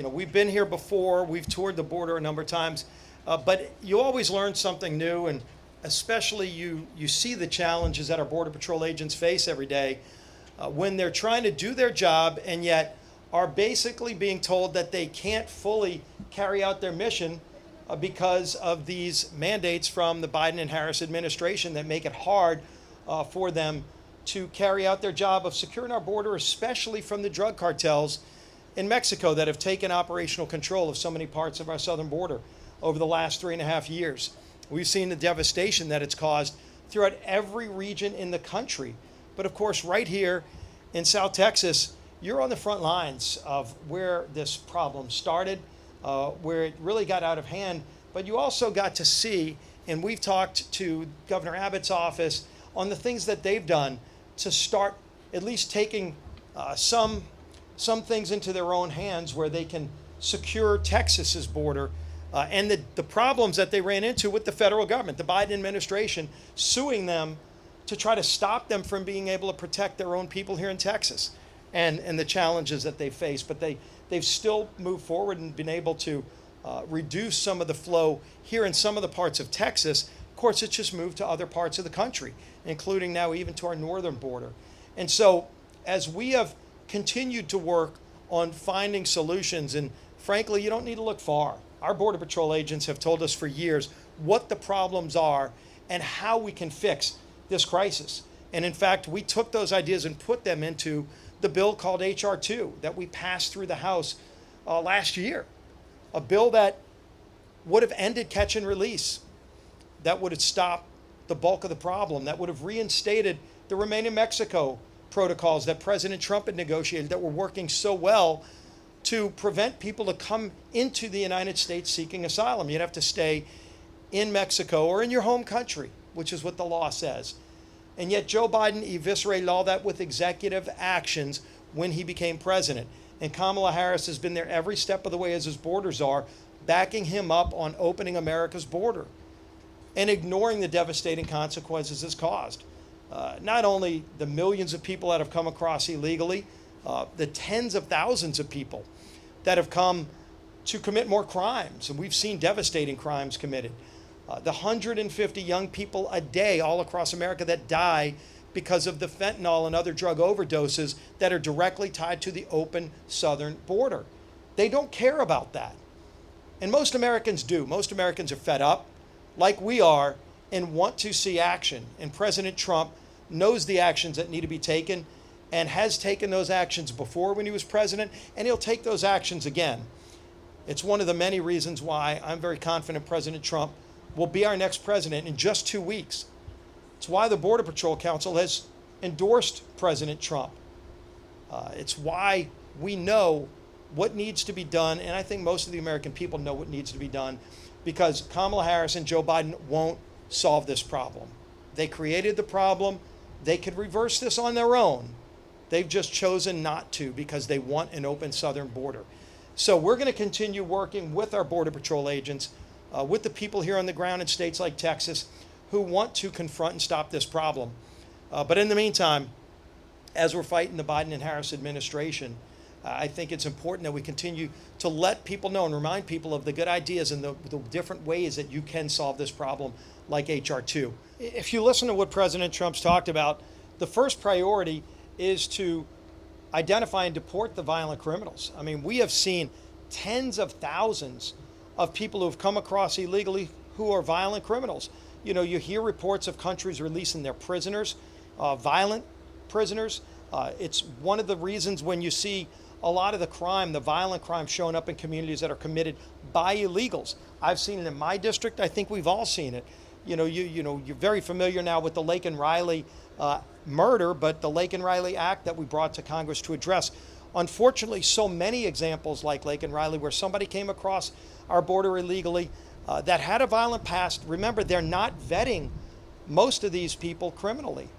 we've been here before. We've toured the border a number of times, but you always learn something new, and especially you see the challenges that our Border Patrol agents face every day when they're trying to do their job and yet are basically being told that they can't fully carry out their mission because of these mandates from the Biden and Harris administration that make it hard for them to carry out their job of securing our border, especially from the drug cartels in Mexico that have taken operational control of so many parts of our southern border over the last 3.5 years. We've seen the devastation that it's caused throughout every region in the country. But of course, right here in South Texas, you're on the front lines of where this problem started, where it really got out of hand. But you also got to see, and we've talked to Governor Abbott's office on the things that they've done to start at least taking some things into their own hands where they can secure Texas's border and the problems that they ran into with the federal government, the Biden administration, suing them to try to stop them from being able to protect their own people here in Texas and the challenges that they face. But they've still moved forward and been able to reduce some of the flow here in some of the parts of Texas. Of course, it's just moved to other parts of the country, including now even to our northern border. And so as we have continued to work on finding solutions, and frankly, you don't need to look far. Our Border Patrol agents have told us for years what the problems are and how we can fix this crisis. And in fact, we took those ideas and put them into the bill called H.R. 2 that we passed through the House last year. A bill that would have ended catch and release, that would have stopped the bulk of the problem, that would have reinstated the Remain in Mexico protocols that President Trump had negotiated that were working so well to prevent people to come into the United States seeking asylum. You'd have to stay in Mexico or in your home country, which is what the law says. And yet Joe Biden eviscerated all that with executive actions when he became president. And Kamala Harris has been there every step of the way as his borders are, backing him up on opening America's border and ignoring the devastating consequences it's caused. Not only the millions of people that have come across illegally, the tens of thousands of people that have come to commit more crimes, and we've seen devastating crimes committed. The 150 young people a day all across America that die because of the fentanyl and other drug overdoses that are directly tied to the open southern border. They don't care about that. And most Americans do. Most Americans are fed up, like we are, and want to see action. And President Trump knows the actions that need to be taken and has taken those actions before when he was president, and he'll take those actions again. It's one of the many reasons why I'm very confident President Trump will be our next president in just 2 weeks. It's why the Border Patrol Council has endorsed President Trump. It's why we know what needs to be done, and I think most of the American people know what needs to be done, because Kamala Harris and Joe Biden won't solve this problem. They created the problem. They could reverse this on their own. They've just chosen not to because they want an open southern border. So we're going to continue working with our Border Patrol agents, with the people here on the ground in states like Texas who want to confront and stop this problem. But in the meantime, as we're fighting the Biden and Harris administration, I think it's important that we continue to let people know and remind people of the good ideas and the different ways that you can solve this problem, like H.R. 2. If you listen to what President Trump's talked about, the first priority is to identify and deport the violent criminals. I mean, we have seen tens of thousands of people who have come across illegally who are violent criminals. You know, you hear reports of countries releasing their prisoners, violent prisoners. It's one of the reasons when you see a lot of the crime, the violent crime showing up in communities that are committed by illegals. I've seen it in my district. I think we've all seen it. You're very familiar now with the Laken Riley murder, but the Laken Riley Act that we brought to Congress to address. Unfortunately, so many examples like Laken Riley where somebody came across our border illegally that had a violent past. Remember, they're not vetting most of these people criminally.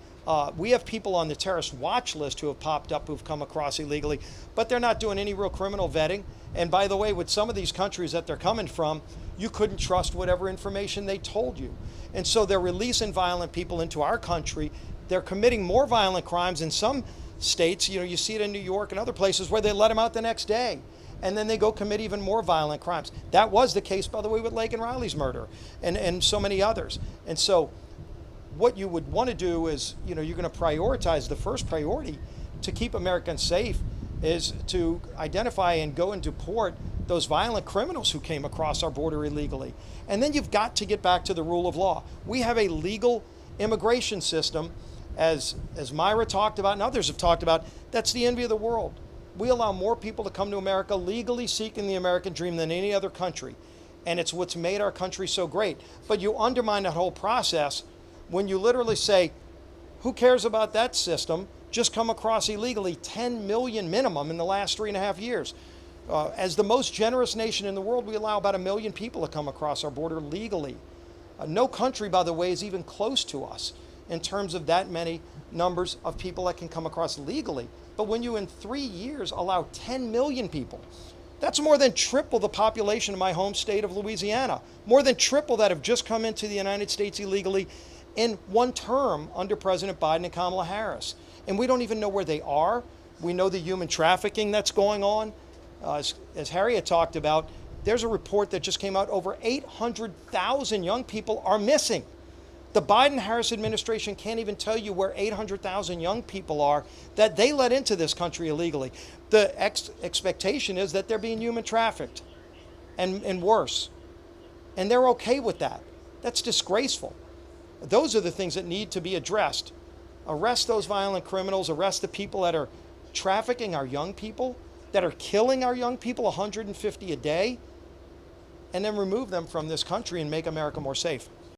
We have people on the terrorist watch list who have popped up who've come across illegally, but they're not doing any real criminal vetting. And by the way, with some of these countries that they're coming from, you couldn't trust whatever information they told you. And so they're releasing violent people into our country. They're committing more violent crimes in some states. You see it in New York and other places where they let them out the next day. and then they go commit even more violent crimes. That was the case, by the way, with Laken Riley's murder and so many others. And so what you would want to do is, you're going to prioritize, the first priority to keep Americans safe is to identify and go and deport those violent criminals who came across our border illegally. And then you've got to get back to the rule of law. We have a legal immigration system, as Myra talked about and others have talked about, that's the envy of the world. We allow more people to come to America legally seeking the American dream than any other country. And it's what's made our country so great. But you undermine that whole process when you literally say, who cares about that system? Just come across illegally, 10 million minimum in the last 3.5 years. As the most generous nation in the world, we allow about 1 million people to come across our border legally. No country, by the way, is even close to us in terms of that many numbers of people that can come across legally. But when you in 3 years allow 10 million people, that's more than triple the population of my home state of Louisiana, more than triple that have just come into the United States illegally in one term under President Biden and Kamala Harris. And we don't even know where they are. We know the human trafficking that's going on. As Harriet talked about, there's a report that just came out, over 800,000 young people are missing. The Biden-Harris administration can't even tell you where 800,000 young people are that they let into this country illegally. The expectation is that they're being human trafficked and worse. And they're okay with that. That's disgraceful. Those are the things that need to be addressed. Arrest those violent criminals, arrest the people that are trafficking our young people, that are killing our young people, 150 a day, and then remove them from this country and make America more safe.